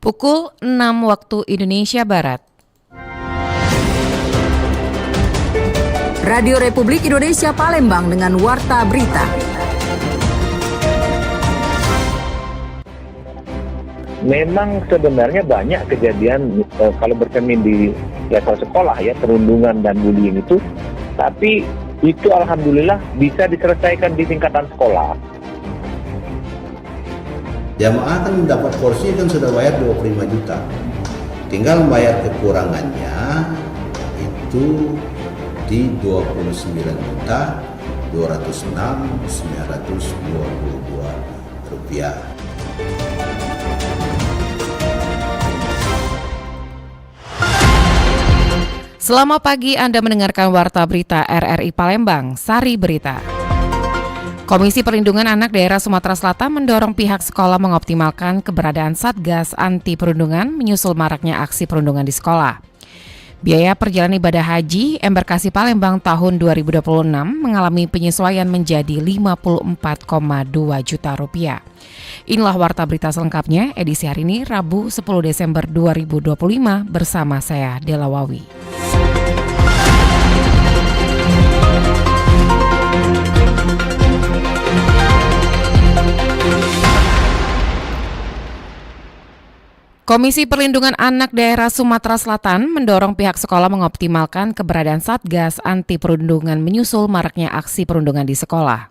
Pukul 6 waktu Indonesia Barat. Radio Republik Indonesia Palembang dengan Warta Berita. Memang sebenarnya banyak kejadian kalau bercermin di level sekolah ya, perundungan dan bullying itu, tapi itu alhamdulillah bisa diselesaikan di tingkatan sekolah. Jamaah kan mendapat porsi kan sudah bayar 25 juta. Tinggal bayar kekurangannya itu di 29.206.922 rupiah. Selamat pagi, Anda mendengarkan Warta Berita RRI Palembang, Sari Berita. Komisi Perlindungan Anak Daerah Sumatera Selatan mendorong pihak sekolah mengoptimalkan keberadaan Satgas Anti Perundungan menyusul maraknya aksi perundungan di sekolah. Biaya perjalanan ibadah haji embarkasi Palembang tahun 2026 mengalami penyesuaian menjadi 54,2 juta rupiah. Inilah Warta Berita selengkapnya edisi hari ini Rabu 10 Desember 2025 bersama saya Dela Wawi. Komisi Perlindungan Anak Daerah Sumatera Selatan mendorong pihak sekolah mengoptimalkan keberadaan Satgas Anti Perundungan menyusul maraknya aksi perundungan di sekolah.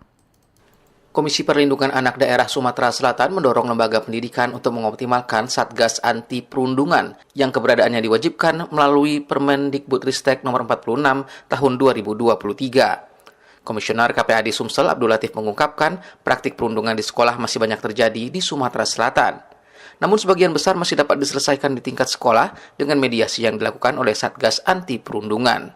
Komisi Perlindungan Anak Daerah Sumatera Selatan mendorong lembaga pendidikan untuk mengoptimalkan Satgas Anti Perundungan yang keberadaannya diwajibkan melalui Permendikbudristek Nomor 46 Tahun 2023. Komisioner KPAD Sumsel Abdul Latif mengungkapkan praktik perundungan di sekolah masih banyak terjadi di Sumatera Selatan. Namun sebagian besar masih dapat diselesaikan di tingkat sekolah dengan mediasi yang dilakukan oleh Satgas Anti Perundungan.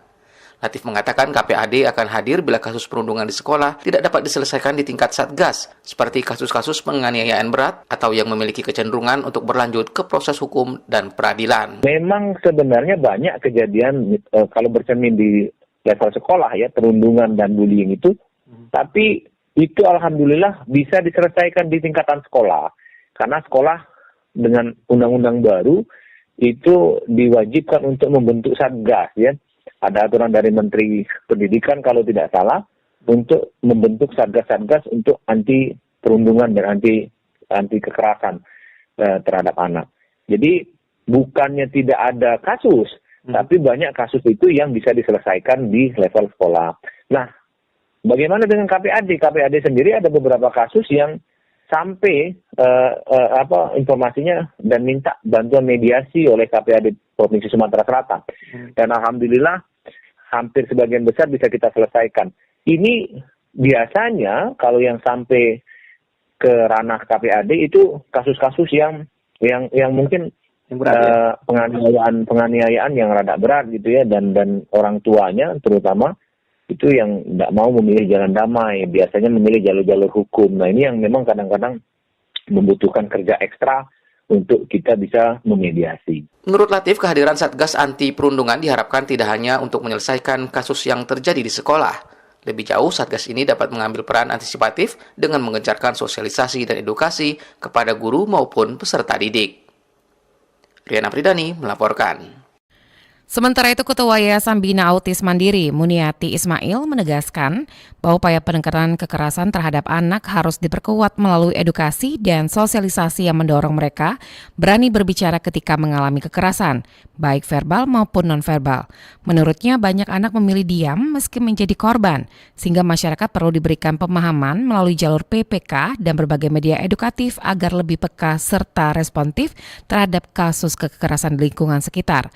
Latif mengatakan KPAD akan hadir bila kasus perundungan di sekolah tidak dapat diselesaikan di tingkat Satgas, seperti kasus-kasus penganiayaan berat atau yang memiliki kecenderungan untuk berlanjut ke proses hukum dan peradilan. Memang sebenarnya banyak kejadian kalau bercermin di level sekolah ya, perundungan dan bullying itu, tapi itu alhamdulillah bisa diselesaikan di tingkatan sekolah. Karena sekolah dengan undang-undang baru itu diwajibkan untuk membentuk satgas ya. Ada aturan dari Menteri Pendidikan kalau tidak salah untuk membentuk satgas-satgas untuk anti perundungan dan anti kekerasan terhadap anak. Jadi bukannya tidak ada kasus, tapi banyak kasus itu yang bisa diselesaikan di level sekolah. Nah, bagaimana dengan KPAD? KPAD sendiri ada beberapa kasus yang sampai informasinya dan minta bantuan mediasi oleh KPAD Provinsi Sumatera Selatan. Dan alhamdulillah hampir sebagian besar bisa kita selesaikan. Ini biasanya kalau yang sampai ke ranah KPAD itu kasus-kasus yang mungkin penganiayaan yang rada berat gitu ya, dan orang tuanya terutama itu yang tidak mau memilih jalan damai, biasanya memilih jalur-jalur hukum. Nah ini yang memang kadang-kadang membutuhkan kerja ekstra untuk kita bisa memediasi. Menurut Latif, kehadiran Satgas Anti Perundungan diharapkan tidak hanya untuk menyelesaikan kasus yang terjadi di sekolah. Lebih jauh, Satgas ini dapat mengambil peran antisipatif dengan mengencarkan sosialisasi dan edukasi kepada guru maupun peserta didik. Riana Pridani melaporkan. Sementara itu, Ketua Yayasan Bina Autis Mandiri, Muniati Ismail, menegaskan bahwa upaya penekanan kekerasan terhadap anak harus diperkuat melalui edukasi dan sosialisasi yang mendorong mereka berani berbicara ketika mengalami kekerasan, baik verbal maupun nonverbal. Menurutnya, banyak anak memilih diam meski menjadi korban, sehingga masyarakat perlu diberikan pemahaman melalui jalur PPK dan berbagai media edukatif agar lebih peka serta responsif terhadap kasus kekerasan di lingkungan sekitar.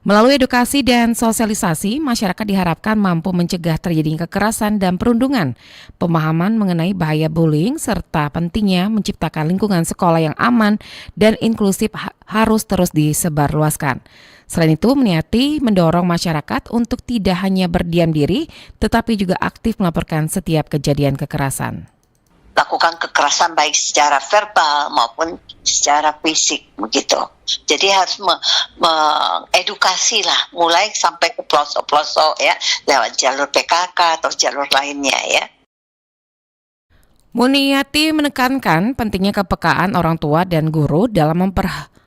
Melalui edukasi dan sosialisasi, masyarakat diharapkan mampu mencegah terjadinya kekerasan dan perundungan, pemahaman mengenai bahaya bullying, serta pentingnya menciptakan lingkungan sekolah yang aman dan inklusif harus terus disebarluaskan. Selain itu, Muniati mendorong masyarakat untuk tidak hanya berdiam diri, tetapi juga aktif melaporkan setiap kejadian kekerasan. Lakukan kekerasan baik secara verbal maupun secara fisik begitu. Jadi harus mengedukasi lah, mulai sampai ke pelosok-pelosok ya, lewat jalur PKK atau jalur lainnya ya. Muniati menekankan pentingnya kepekaan orang tua dan guru dalam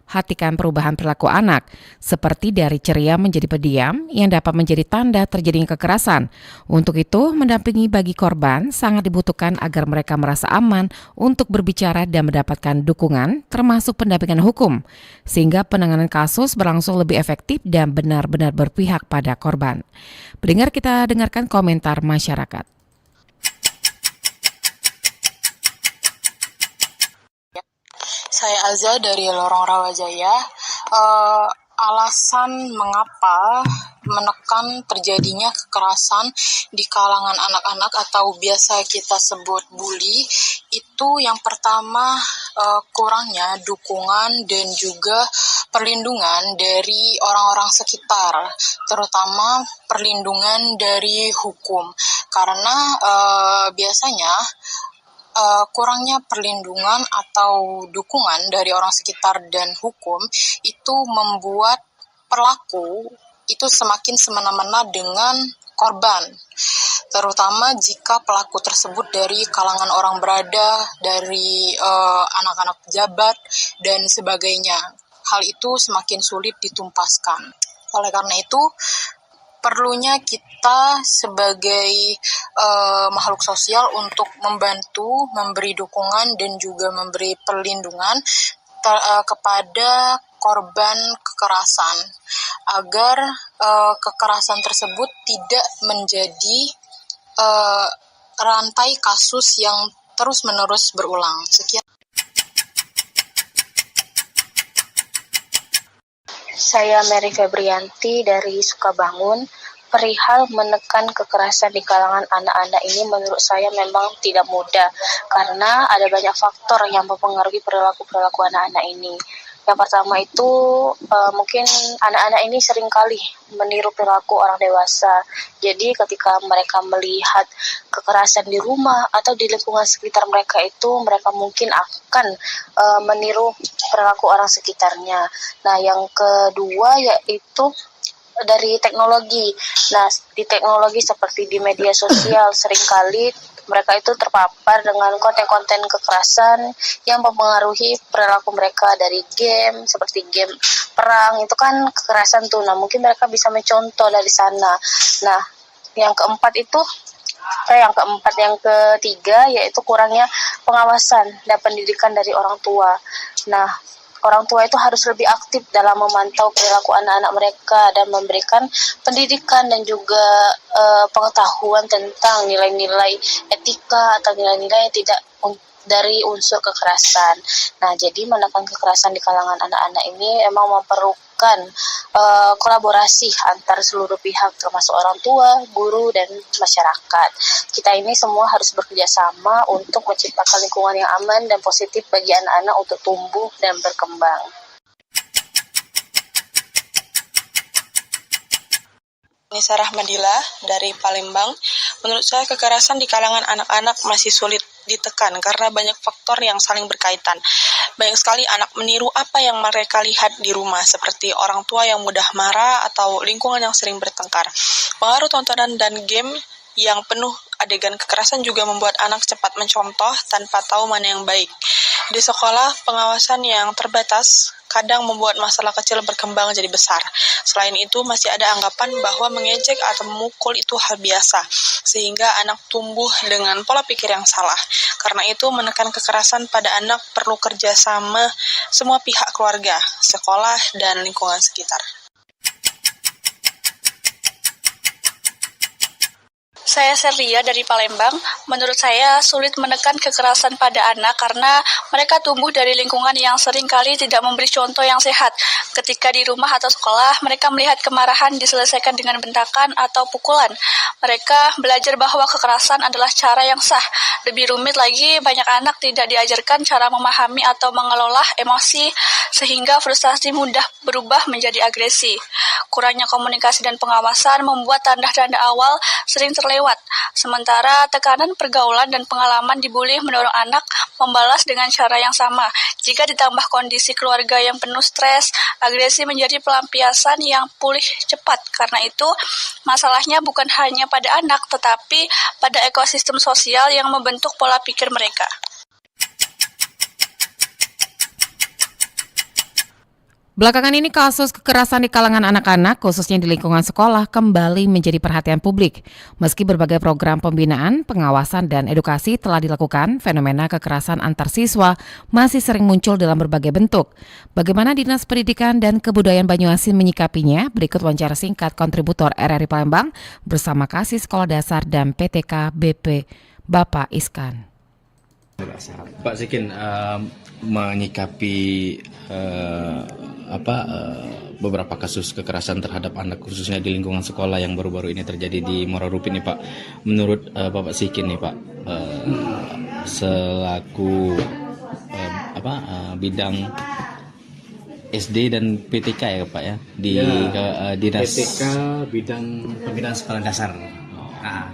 memperhatikan perubahan perilaku anak, seperti dari ceria menjadi pendiam yang dapat menjadi tanda terjadinya kekerasan. Untuk itu, mendampingi bagi korban sangat dibutuhkan agar mereka merasa aman untuk berbicara dan mendapatkan dukungan, termasuk pendampingan hukum, sehingga penanganan kasus berlangsung lebih efektif dan benar-benar berpihak pada korban. Pendengar, kita dengarkan komentar masyarakat. Saya Azza dari Lorong Rawajaya. Alasan mengapa menekan terjadinya kekerasan di kalangan anak-anak atau biasa kita sebut bully, itu yang pertama kurangnya dukungan dan juga perlindungan dari orang-orang sekitar, terutama perlindungan dari hukum. Karena biasanya kurangnya perlindungan atau dukungan dari orang sekitar dan hukum itu membuat pelaku itu semakin semena-mena dengan korban, terutama jika pelaku tersebut dari kalangan orang berada, dari anak-anak pejabat dan sebagainya. Hal itu semakin sulit ditumpaskan. Oleh karena itu, perlunya kita sebagai makhluk sosial untuk membantu, memberi dukungan dan juga memberi perlindungan kepada korban kekerasan, agar kekerasan tersebut tidak menjadi rantai kasus yang terus-menerus berulang. Sekian. Saya Mary Febrianti dari Sukabangun. Perihal menekan kekerasan di kalangan anak-anak ini menurut saya memang tidak mudah, karena ada banyak faktor yang mempengaruhi perilaku anak-anak ini. Yang pertama itu mungkin anak-anak ini seringkali meniru perilaku orang dewasa. Jadi ketika mereka melihat kekerasan di rumah atau di lingkungan sekitar mereka itu, mereka mungkin akan meniru perilaku orang sekitarnya. Nah, yang kedua yaitu dari teknologi. Nah, di teknologi seperti di media sosial seringkali mereka itu terpapar dengan konten-konten kekerasan yang mempengaruhi perilaku mereka dari game, seperti game perang, itu kan kekerasan tuh. Nah, mungkin mereka bisa mencontoh dari sana. Nah, yang ketiga yaitu kurangnya pengawasan dan pendidikan dari orang tua. Nah, orang tua itu harus lebih aktif dalam memantau perilaku anak-anak mereka dan memberikan pendidikan dan juga pengetahuan tentang nilai-nilai etika atau nilai-nilai yang tidak dari unsur kekerasan. Nah, jadi menekan kekerasan di kalangan anak-anak ini emang memerlukan kolaborasi antar seluruh pihak, termasuk orang tua, guru, dan masyarakat. Kita ini semua harus bekerja sama untuk menciptakan lingkungan yang aman dan positif bagi anak-anak untuk tumbuh dan berkembang. Nisa Rahmadila dari Palembang. Menurut saya kekerasan di kalangan anak-anak masih sulit ditekan karena banyak faktor yang saling berkaitan. Banyak sekali anak meniru apa yang mereka lihat di rumah, seperti orang tua yang mudah marah atau lingkungan yang sering bertengkar. Pengaruh tontonan dan game yang penuh adegan kekerasan juga membuat anak cepat mencontoh tanpa tahu mana yang baik. Di sekolah, pengawasan yang terbatas kadang membuat masalah kecil berkembang jadi besar. Selain itu, masih ada anggapan bahwa mengejek atau memukul itu hal biasa, sehingga anak tumbuh dengan pola pikir yang salah. Karena itu, menekan kekerasan pada anak perlu kerjasama semua pihak keluarga, sekolah, dan lingkungan sekitar. Saya Serlia dari Palembang. Menurut saya sulit menekan kekerasan pada anak karena mereka tumbuh dari lingkungan yang seringkali tidak memberi contoh yang sehat. Ketika di rumah atau sekolah, mereka melihat kemarahan diselesaikan dengan bentakan atau pukulan. Mereka belajar bahwa kekerasan adalah cara yang sah. Lebih rumit lagi, banyak anak tidak diajarkan cara memahami atau mengelola emosi sehingga frustasi mudah berubah menjadi agresi. Kurangnya komunikasi dan pengawasan membuat tanda-tanda awal sering terlewat. Sementara tekanan pergaulan dan pengalaman dibully mendorong anak membalas dengan cara yang sama. Jika ditambah kondisi keluarga yang penuh stres, agresi menjadi pelampiasan yang pulih cepat. Karena itu, masalahnya bukan hanya pada anak, tetapi pada ekosistem sosial yang membentuk pola pikir mereka. Belakangan ini kasus kekerasan di kalangan anak-anak, khususnya di lingkungan sekolah, kembali menjadi perhatian publik. Meski berbagai program pembinaan, pengawasan, dan edukasi telah dilakukan, fenomena kekerasan antar siswa masih sering muncul dalam berbagai bentuk. Bagaimana Dinas Pendidikan dan Kebudayaan Banyuasin menyikapinya? Berikut wawancara singkat kontributor RRI Palembang bersama Kasih Sekolah Dasar dan PTK BP, Bapak Iskan. Pak Sikin, menyikapi beberapa kasus kekerasan terhadap anak khususnya di lingkungan sekolah yang baru-baru ini terjadi di Muararupin nih Pak. Menurut Bapak Sikin nih Pak, selaku bidang SD dan PTK ya Pak ya di Dinas PTK bidang pembinaan sekolah dasar.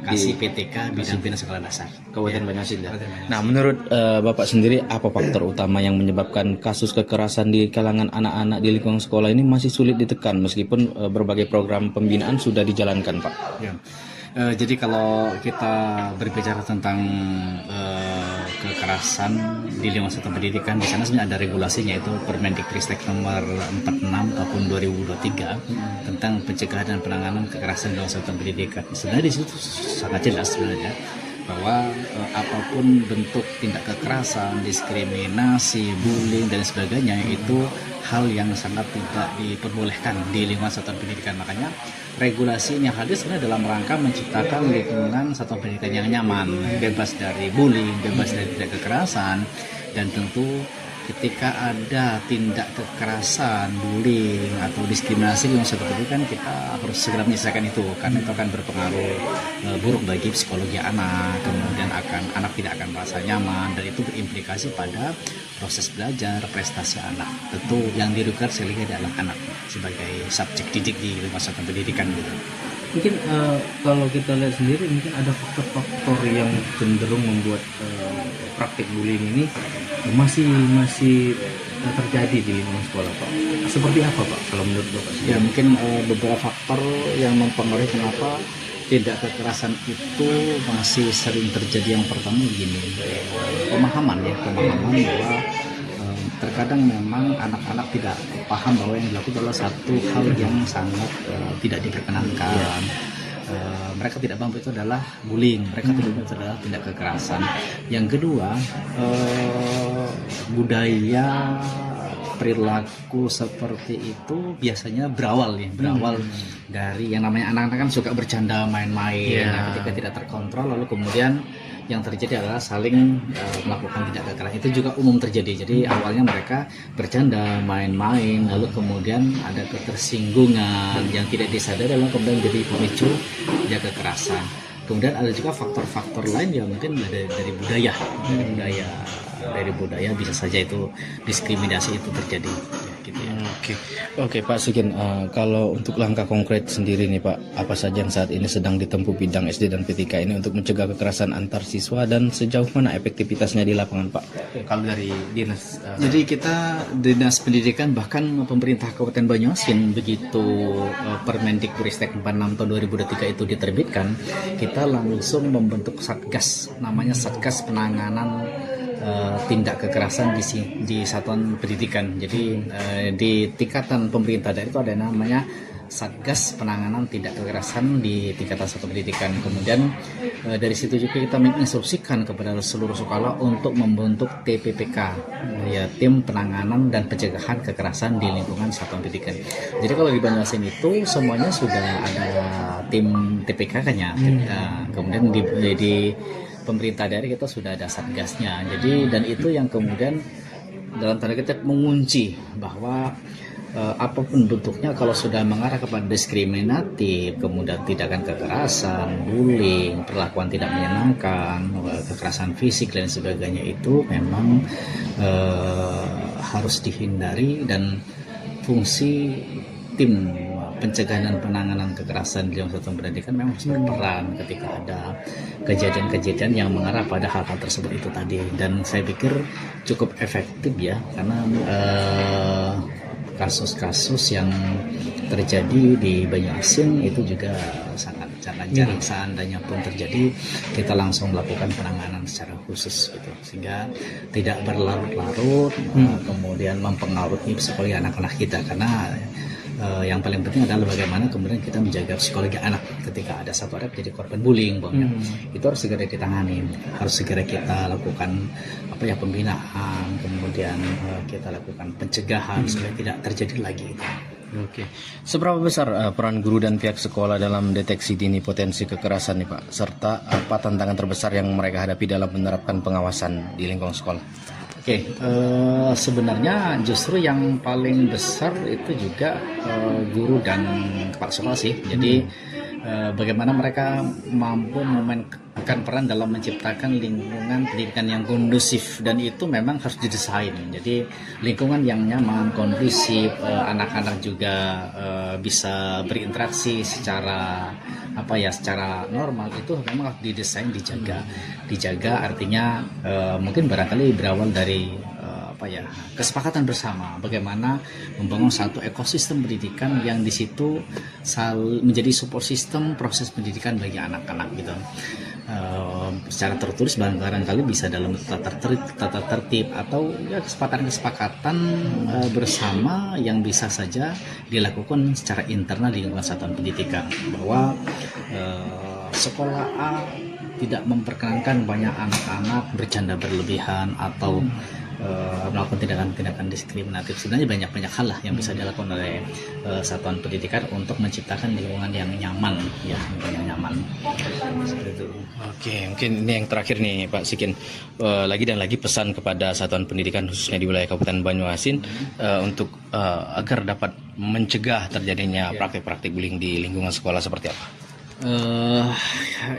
Kasih PTK bidang pembinaan sekolah dasar Kabupaten Banyuasin. Nah, menurut Bapak sendiri apa faktor utama yang menyebabkan kasus kekerasan di kalangan anak-anak di lingkungan sekolah ini masih sulit ditekan meskipun berbagai program pembinaan sudah dijalankan, Pak? Ya. Jadi kalau kita berbicara tentang kekerasan di lingkungan satuan pendidikan, di sana sebenarnya ada regulasinya, yaitu Permendikbudristek nomor 46 tahun 2023 tentang pencegahan dan penanganan kekerasan di lingkungan satuan pendidikan. Sebenarnya di situ sangat jelas sebenarnya bahwa apapun bentuk tindak kekerasan, diskriminasi, bullying dan sebagainya itu hal yang sangat tidak diperbolehkan di lingkungan satuan pendidikan. Makanya regulasi ini hadir sebenarnya dalam rangka menciptakan lingkungan satuan pendidikan yang nyaman, bebas dari bullying, bebas dari tindak kekerasan, dan tentu ketika ada tindak kekerasan, bullying atau diskriminasi yang seperti itu kan kita harus segera menyelesaikan itu, karena itu akan berpengaruh buruk bagi psikologi anak, kemudian anak tidak akan merasa nyaman, dan itu berimplikasi pada proses belajar, prestasi anak. Tentu yang dirugikan sekali adalah anak sebagai subjek didik di lingkungan satuan pendidikan gitu. Mungkin kalau kita lihat sendiri mungkin ada faktor-faktor yang cenderung membuat praktik bullying ini masih terjadi di lingkungan sekolah, Pak. Seperti apa, Pak, kalau menurut Bapak? Ya, mungkin beberapa faktor yang mempengaruhi kenapa tindak kekerasan itu masih sering terjadi. Yang pertama begini, pemahaman bahwa terkadang memang anak-anak tidak paham bahwa yang dilakukan adalah satu hal yang sangat tidak diperkenankan. Mereka tidak paham itu adalah bullying, mereka tidak paham itu adalah tindak kekerasan. Yang kedua, budaya perilaku seperti itu biasanya berawal dari yang namanya anak-anak kan suka bercanda, main-main. Nah, ketika tidak terkontrol lalu kemudian yang terjadi adalah saling melakukan tindak kekerasan. Itu juga umum terjadi. Jadi awalnya mereka bercanda, main-main, lalu kemudian ada ketersinggungan yang tidak disadari, lalu kemudian menjadi pemicu tindak kekerasan. Kemudian ada juga faktor-faktor lain yang mungkin dari budaya. Dari budaya bisa saja itu diskriminasi itu terjadi. Gitu ya. Oke, Pak Sikin, kalau untuk langkah konkret sendiri nih Pak, apa saja yang saat ini sedang ditempuh bidang SD dan PTK ini untuk mencegah kekerasan antar siswa dan sejauh mana efektivitasnya di lapangan, Pak? Kalau dari dinas, jadi kita Dinas Pendidikan bahkan pemerintah Kabupaten Banyuasin begitu Permendikbudristek 46 tahun 2023 itu diterbitkan, kita langsung membentuk satgas, namanya Satgas Penanganan tindak kekerasan di satuan pendidikan. Jadi di tingkatan pemerintah daerah itu ada namanya Satgas Penanganan Tindak Kekerasan di tingkatan satuan pendidikan. Kemudian dari situ juga kita menginstruksikan kepada seluruh sekolah untuk membentuk TPPK, ya Tim Penanganan dan Pencegahan Kekerasan di Lingkungan Satuan Pendidikan. Jadi kalau di Banyuasin itu semuanya sudah ada tim TPK-nya. Kemudian di pemerintah daerah kita sudah ada satgasnya. Jadi dan itu yang kemudian dalam tanda kutip mengunci bahwa apapun bentuknya kalau sudah mengarah kepada diskriminatif, kemudian tindakan kekerasan, bullying, perlakuan tidak menyenangkan, kekerasan fisik dan sebagainya itu memang harus dihindari, dan fungsi tim pencegahan dan penanganan kekerasan di lingkungan satuan pendidikan memang harus berperan ketika ada kejadian-kejadian yang mengarah pada hal-hal tersebut itu tadi. Dan saya pikir cukup efektif ya, karena kasus-kasus yang terjadi di Banyuasin itu juga sangat jarang-jarang seandainya pun terjadi kita langsung melakukan penanganan secara khusus gitu, sehingga tidak berlarut-larut kemudian mempengaruhi psikologi anak-anak kita. Karena yang paling penting adalah bagaimana kemudian kita menjaga psikologi anak ketika ada satu anak jadi korban bullying, itu harus segera ditangani, harus segera kita lakukan pembinaan, kemudian kita lakukan pencegahan supaya tidak terjadi lagi. Oke, seberapa besar peran guru dan pihak sekolah dalam deteksi dini potensi kekerasan nih Pak? Serta apa tantangan terbesar yang mereka hadapi dalam menerapkan pengawasan di lingkungan sekolah? Oke, sebenarnya justru yang paling besar itu juga guru dan kepala sekolah sih. Jadi bagaimana mereka mampu memainkan peran dalam menciptakan lingkungan pendidikan yang kondusif, dan itu memang harus didesain. Jadi lingkungan yang nyaman, kondusif, anak-anak juga bisa berinteraksi secara secara normal, itu memang harus didesain, dijaga. Artinya mungkin barangkali berawal dari kesepakatan bersama bagaimana membangun satu ekosistem pendidikan yang di situ menjadi support system proses pendidikan bagi anak-anak gitu. Secara tertulis barangkali bisa dalam tata tertib atau kesepakatan bersama yang bisa saja dilakukan secara internal di lingkungan satuan pendidikan, bahwa sekolah A tidak memperkenankan banyak anak-anak bercanda berlebihan atau melakukan tindakan-tindakan diskriminatif. Sebenarnya banyak hal lah yang bisa dilakukan oleh satuan pendidikan untuk menciptakan lingkungan yang nyaman, yang nyaman. Seperti itu. Oke, mungkin ini yang terakhir nih Pak Sikin. Lagi dan lagi pesan kepada satuan pendidikan khususnya di wilayah Kabupaten Banyuasin untuk agar dapat mencegah terjadinya praktik-praktik bullying di lingkungan sekolah seperti apa?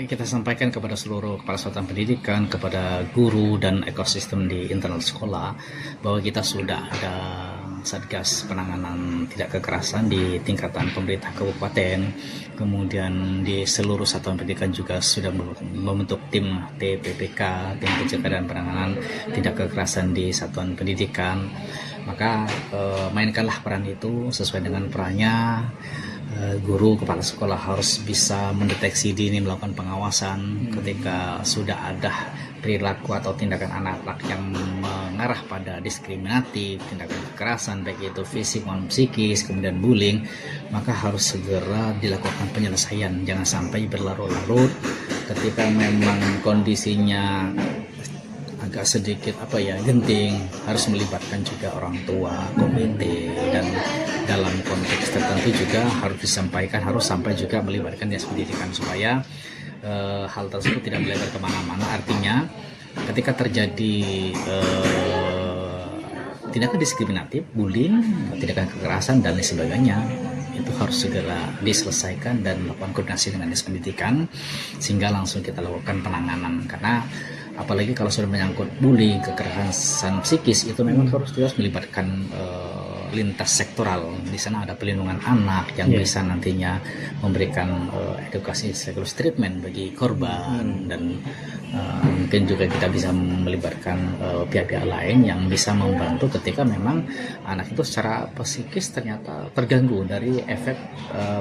Kita sampaikan kepada seluruh kepala satuan pendidikan, kepada guru dan ekosistem di internal sekolah, bahwa kita sudah ada Satgas Penanganan Tidak Kekerasan di tingkatan pemerintah kabupaten, kemudian di seluruh satuan pendidikan juga sudah membentuk tim TPPK, tim pencegahan dan penanganan tidak kekerasan di satuan pendidikan. Maka mainkanlah peran itu sesuai dengan perannya. Guru, kepala sekolah harus bisa mendeteksi dini, melakukan pengawasan ketika sudah ada perilaku atau tindakan anak-anak yang mengarah pada diskriminatif, tindakan kekerasan baik itu fisik maupun psikis, kemudian bullying, maka harus segera dilakukan penyelesaian. Jangan sampai berlarut-larut. Ketika memang kondisinya agak sedikit genting, harus melibatkan juga orang tua, komite, dan dalam konteks tertentu juga harus disampaikan, harus sampai juga melibatkan dinas pendidikan supaya hal tersebut tidak melebar kemana-mana. Artinya ketika terjadi tindakan diskriminatif, bullying, tindakan kekerasan dan lain sebagainya, itu harus segera diselesaikan dan melakukan koordinasi dengan dinas pendidikan sehingga langsung kita lakukan penanganan. Karena apalagi kalau sudah menyangkut bullying, kekerasan psikis, itu memang harus melibatkan lintas sektoral. Di sana ada pelindungan anak yang bisa nantinya memberikan edukasi psikologis treatment bagi korban, dan mungkin juga kita bisa melibatkan pihak-pihak lain yang bisa membantu ketika memang anak itu secara psikis ternyata terganggu dari efek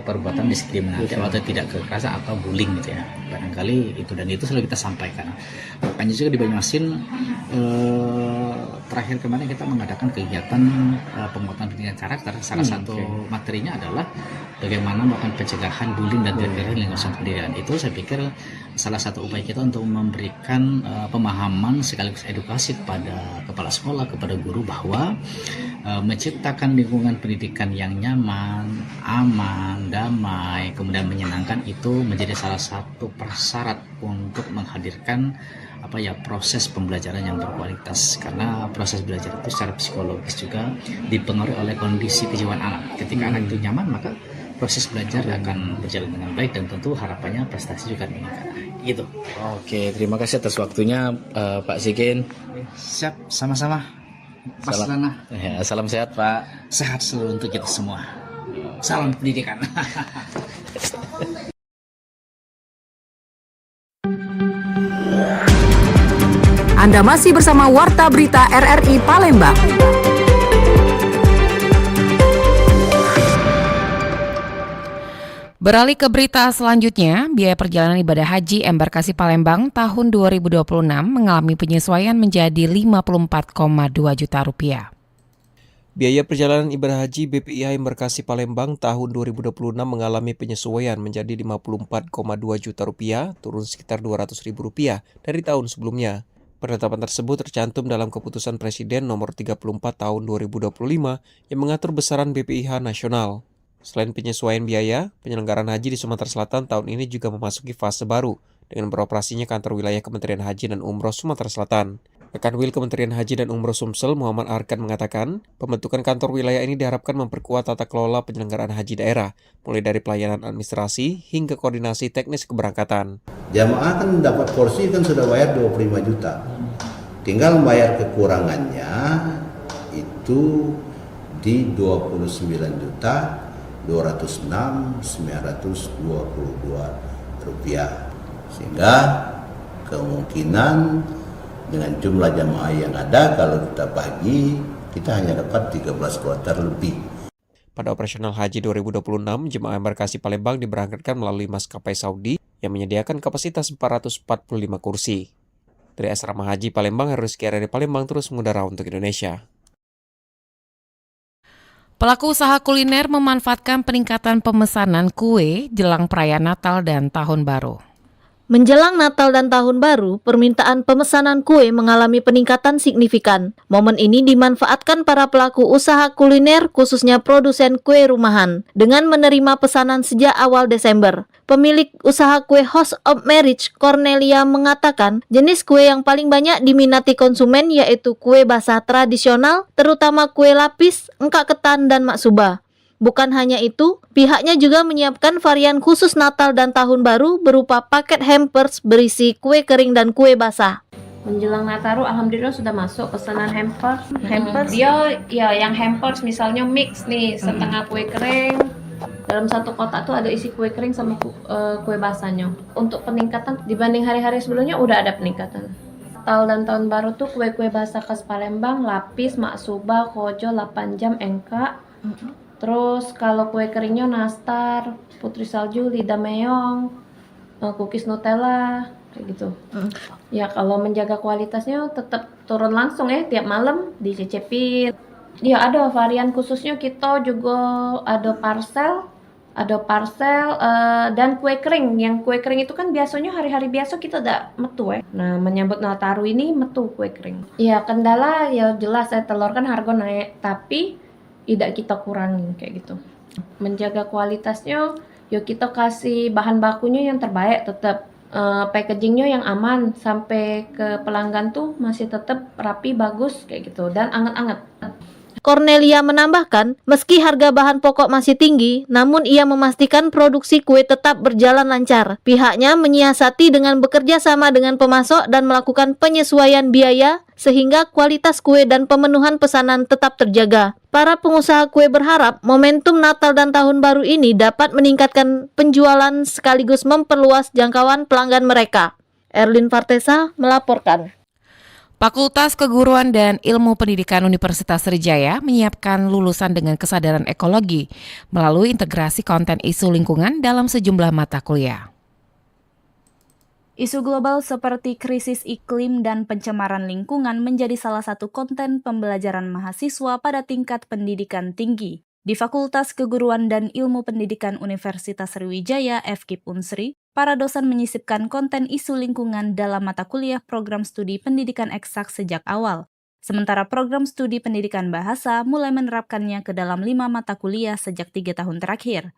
perbuatan diskriminatif atau tidak kekerasan atau bullying gitu ya. Barangkali itu, dan itu selalu kita sampaikan. Makanya juga di Banyuasin terakhir kemarin kita mengadakan kegiatan penguatan pendidikan karakter. Salah satu materinya adalah bagaimana melakukan pencegahan bullying dan kekerasan lingkungan pendidikan. Itu saya pikir salah satu upaya kita untuk memberikan pemahaman sekaligus edukasi kepada kepala sekolah, kepada guru, bahwa menciptakan lingkungan pendidikan yang nyaman, aman, damai, kemudian menyenangkan itu menjadi salah satu persyarat untuk menghadirkan proses pembelajaran yang berkualitas. Karena proses belajar itu secara psikologis juga dipengaruhi oleh kondisi kejiwaan anak. Ketika anak itu nyaman, maka proses belajar akan berjalan dengan baik, dan tentu harapannya prestasi juga meningkat. Gitu. Oke, terima kasih atas waktunya Pak Sikin. Siap, sama-sama. Mas Lana. Ya, salam sehat Pak. Sehat selalu untuk kita semua. Salam pendidikan. Anda masih bersama Warta Berita RRI Palembang. Beralih ke berita selanjutnya, biaya perjalanan ibadah haji embarkasi Palembang tahun 2026 mengalami penyesuaian menjadi Rp54,2 juta. Biaya perjalanan ibadah haji BPIH embarkasi Palembang tahun 2026 mengalami penyesuaian menjadi Rp54,2 juta, turun sekitar Rp200.000 dari tahun sebelumnya. Penetapan tersebut tercantum dalam keputusan Presiden nomor 34 tahun 2025 yang mengatur besaran BPIH nasional. Selain penyesuaian biaya, penyelenggaraan haji di Sumatera Selatan tahun ini juga memasuki fase baru dengan beroperasinya kantor wilayah Kementerian Haji dan Umroh Sumatera Selatan. Rekan Wil Kementerian Haji dan Umroh Sumsel Muhammad Arkan mengatakan, pembentukan kantor wilayah ini diharapkan memperkuat tata kelola penyelenggaraan haji daerah, mulai dari pelayanan administrasi hingga koordinasi teknis keberangkatan. Jamaah kan dapat porsi kan sudah bayar 25 juta. Tinggal membayar kekurangannya itu di 29.206.922 rupiah, sehingga kemungkinan dengan jumlah jamaah yang ada kalau kita bagi kita hanya dapat 13 kloter lebih. Pada operasional haji 2026, jemaah embarkasi Palembang diberangkatkan melalui maskapai Saudi yang menyediakan kapasitas 445 kursi. Dari Asrama Haji Palembang, Heruski dari Palembang terus mengudara untuk Indonesia. Pelaku usaha kuliner memanfaatkan peningkatan pemesanan kue jelang perayaan Natal dan Tahun Baru. Menjelang Natal dan Tahun Baru, permintaan pemesanan kue mengalami peningkatan signifikan. Momen ini dimanfaatkan para pelaku usaha kuliner, khususnya produsen kue rumahan, dengan menerima pesanan sejak awal Desember. Pemilik usaha kue House of Marriage, Cornelia, mengatakan jenis kue yang paling banyak diminati konsumen yaitu kue basah tradisional, terutama kue lapis, engkak ketan, dan maksuba. Bukan hanya itu, pihaknya juga menyiapkan varian khusus Natal dan Tahun Baru berupa paket hampers berisi kue kering dan kue basah. Menjelang Nataru, alhamdulillah sudah masuk pesanan hampers. Dia ya yang hampers misalnya mix nih, setengah kue kering. Dalam satu kotak tuh ada isi kue kering sama kue basahnya. Untuk peningkatan dibanding hari-hari sebelumnya udah ada peningkatan. Natal dan Tahun Baru tuh kue-kue basah khas Palembang, lapis, maksuba, kojo, 8 jam, engkak. Terus kalau kue keringnya nastar, putri salju, lidah meong, cookies Nutella, kayak gitu. Ya kalau menjaga kualitasnya tetap turun langsung ya, tiap malam dicicipin. Ya ada varian khususnya, kita juga ada parcel dan kue kering. Yang kue kering itu kan biasanya hari-hari biasa kita udah metu ya. Nah menyambut Nataru ini metu kue kering. Ya kendala ya jelas telur kan harga naik, tapi tidak kita kurangi kayak gitu. Menjaga kualitasnya, yuk kita kasih bahan bakunya yang terbaik, tetap packagingnya yang aman sampai ke pelanggan tuh masih tetap rapi, bagus kayak gitu dan anget-anget. Cornelia menambahkan, meski harga bahan pokok masih tinggi, namun ia memastikan produksi kue tetap berjalan lancar. Pihaknya menyiasati dengan bekerja sama dengan pemasok dan melakukan penyesuaian biaya sehingga kualitas kue dan pemenuhan pesanan tetap terjaga. Para pengusaha kue berharap momentum Natal dan Tahun Baru ini dapat meningkatkan penjualan sekaligus memperluas jangkauan pelanggan mereka. Erlin Fartesa melaporkan. Fakultas Keguruan dan Ilmu Pendidikan Universitas Sriwijaya menyiapkan lulusan dengan kesadaran ekologi melalui integrasi konten isu lingkungan dalam sejumlah mata kuliah. Isu global seperti krisis iklim dan pencemaran lingkungan menjadi salah satu konten pembelajaran mahasiswa pada tingkat pendidikan tinggi. Di Fakultas Keguruan dan Ilmu Pendidikan Universitas Sriwijaya (FKIP Unsri), para dosen menyisipkan konten isu lingkungan dalam mata kuliah program studi pendidikan eksak sejak awal. Sementara program studi pendidikan bahasa mulai menerapkannya ke dalam 5 mata kuliah sejak 3 tahun terakhir.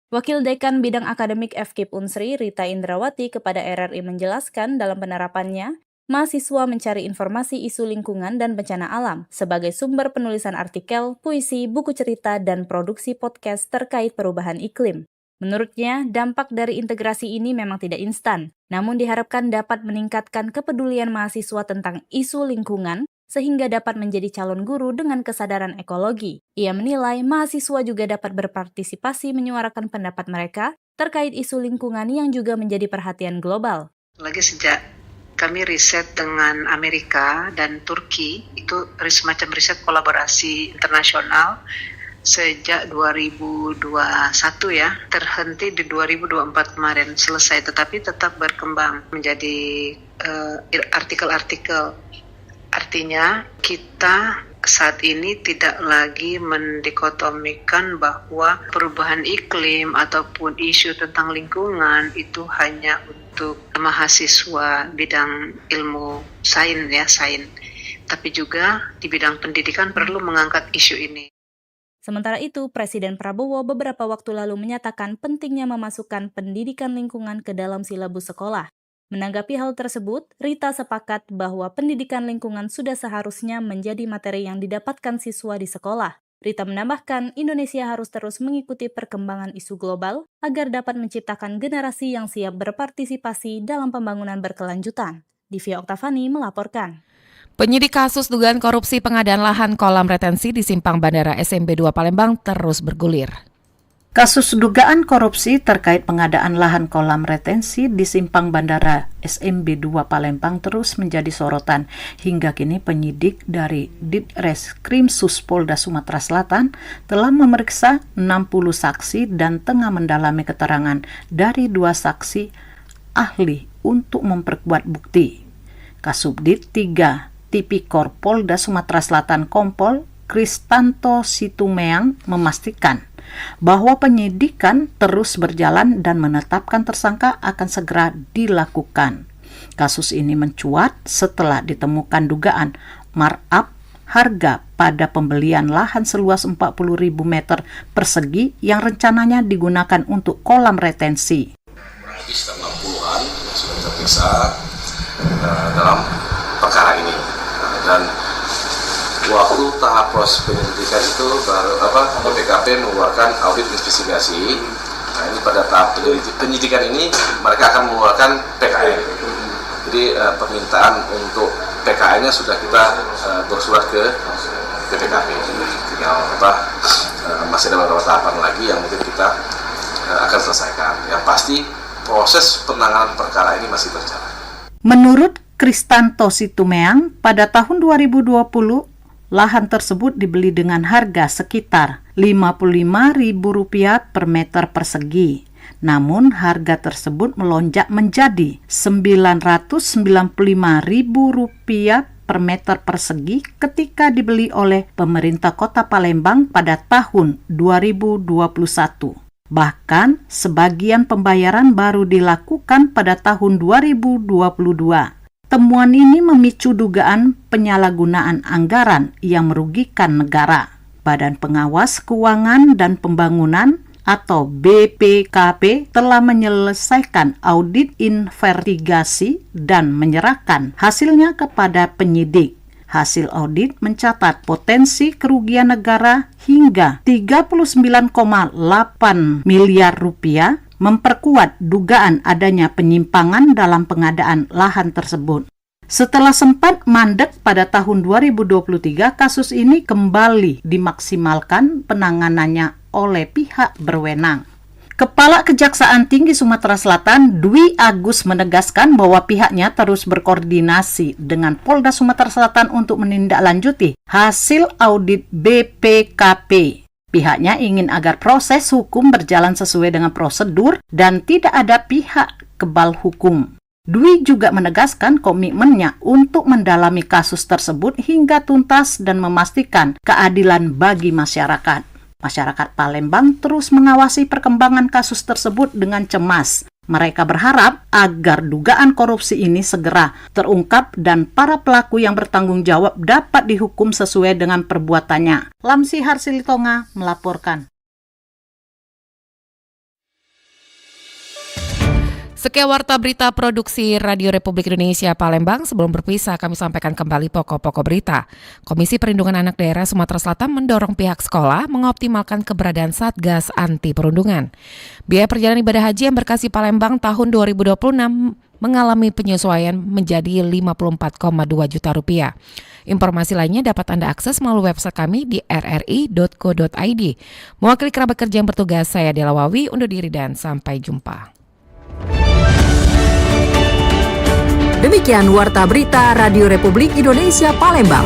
Wakil Dekan Bidang Akademik FKIP Unsri, Rita Indrawati, kepada RRI menjelaskan dalam penerapannya, mahasiswa mencari informasi isu lingkungan dan bencana alam sebagai sumber penulisan artikel, puisi, buku cerita, dan produksi podcast terkait perubahan iklim. Menurutnya, dampak dari integrasi ini memang tidak instan, namun diharapkan dapat meningkatkan kepedulian mahasiswa tentang isu lingkungan sehingga dapat menjadi calon guru dengan kesadaran ekologi. Ia menilai mahasiswa juga dapat berpartisipasi menyuarakan pendapat mereka terkait isu lingkungan yang juga menjadi perhatian global. Lagi sejak kami riset dengan Amerika dan Turki, itu semacam riset kolaborasi internasional sejak 2021 ya, terhenti di 2024 kemarin selesai, tetapi tetap berkembang menjadi artikel-artikel. Artinya kita saat ini tidak lagi mendikotomikan bahwa perubahan iklim ataupun isu tentang lingkungan itu hanya untuk mahasiswa bidang ilmu sains, tapi juga di bidang pendidikan perlu mengangkat isu ini. Sementara itu, Presiden Prabowo beberapa waktu lalu menyatakan pentingnya memasukkan pendidikan lingkungan ke dalam silabus sekolah. Menanggapi hal tersebut, Rita sepakat bahwa pendidikan lingkungan sudah seharusnya menjadi materi yang didapatkan siswa di sekolah. Rita menambahkan, Indonesia harus terus mengikuti perkembangan isu global agar dapat menciptakan generasi yang siap berpartisipasi dalam pembangunan berkelanjutan. Divya Oktavani melaporkan. Penyidik kasus dugaan korupsi pengadaan lahan kolam retensi di Simpang Bandara SMB 2 Palembang terus bergulir. Kasus dugaan korupsi terkait pengadaan lahan kolam retensi di Simpang Bandara SMB 2 Palembang terus menjadi sorotan. Hingga kini penyidik dari Ditreskrimsus Polda Sumatera Selatan telah memeriksa 60 saksi dan tengah mendalami keterangan dari 2 saksi ahli untuk memperkuat bukti. Kasubdit 3 Tipikor Polda Sumatera Selatan Kompol Kristanto Situmeang memastikan bahwa penyidikan terus berjalan dan menetapkan tersangka akan segera dilakukan. Kasus ini mencuat setelah ditemukan dugaan markup harga pada pembelian lahan seluas 40.000 meter persegi yang rencananya digunakan untuk kolam retensi. Lebih 60-an yang sudah terperiksa dalam perkara ini, dan waktu tahap proses penyelidikan itu baru BPKP mengeluarkan audit investigasi. Nah, ini pada tahap penyidikan ini mereka akan mengeluarkan PKN. Jadi permintaan untuk PKN-nya sudah kita bersurat ke BPKP. Tinggal masih ada beberapa tahapan lagi yang mungkin kita akan selesaikan. Yang pasti proses penanganan perkara ini masih berjalan. Menurut Kristanto Situmeang, pada tahun 2020 lahan tersebut dibeli dengan harga sekitar Rp55.000 per meter persegi. Namun harga tersebut melonjak menjadi Rp995.000 per meter persegi ketika dibeli oleh pemerintah Kota Palembang pada tahun 2021. Bahkan sebagian pembayaran baru dilakukan pada tahun 2022. Temuan ini memicu dugaan penyalahgunaan anggaran yang merugikan negara. Badan Pengawas Keuangan dan Pembangunan atau BPKP telah menyelesaikan audit investigasi dan menyerahkan hasilnya kepada penyidik. Hasil audit mencatat potensi kerugian negara hingga Rp39,8 miliar, memperkuat dugaan adanya penyimpangan dalam pengadaan lahan tersebut. Setelah sempat mandek pada tahun 2023, kasus ini kembali dimaksimalkan penanganannya oleh pihak berwenang. Kepala Kejaksaan Tinggi Sumatera Selatan, Dwi Agus, menegaskan bahwa pihaknya terus berkoordinasi dengan Polda Sumatera Selatan untuk menindaklanjuti hasil audit BPKP. Pihaknya ingin agar proses hukum berjalan sesuai dengan prosedur dan tidak ada pihak kebal hukum. Dwi juga menegaskan komitmennya untuk mendalami kasus tersebut hingga tuntas dan memastikan keadilan bagi masyarakat. Masyarakat Palembang terus mengawasi perkembangan kasus tersebut dengan cemas. Mereka berharap agar dugaan korupsi ini segera terungkap dan para pelaku yang bertanggung jawab dapat dihukum sesuai dengan perbuatannya. Lamsi Harsilitonga melaporkan. Sekian warta berita produksi Radio Republik Indonesia Palembang. Sebelum berpisah, kami sampaikan kembali pokok-pokok berita. Komisi Perlindungan Anak Daerah Sumatera Selatan mendorong pihak sekolah mengoptimalkan keberadaan Satgas Anti Perundungan. Biaya perjalanan ibadah haji embarkasi Palembang tahun 2026 mengalami penyesuaian menjadi Rp54,2 juta. Informasi lainnya dapat Anda akses melalui website kami di rri.co.id. Mewakili kerabat kerja yang bertugas, saya Dela Wawi, undur diri dan sampai jumpa. Demikian Warta Berita Radio Republik Indonesia Palembang.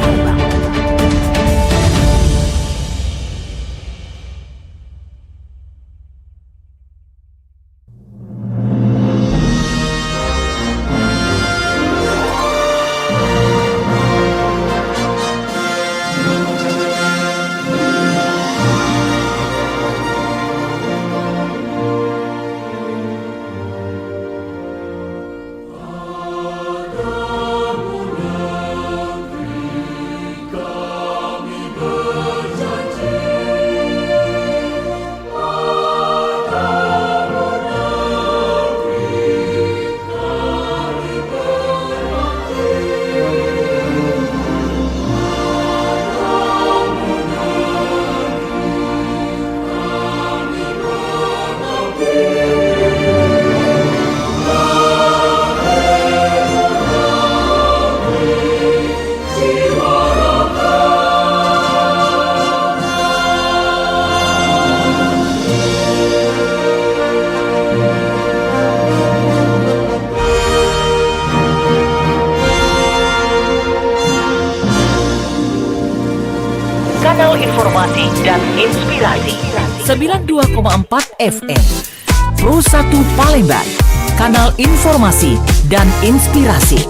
kanal informasi dan inspirasi. 92,4 FM Pro 1 Palembang, kanal informasi dan inspirasi.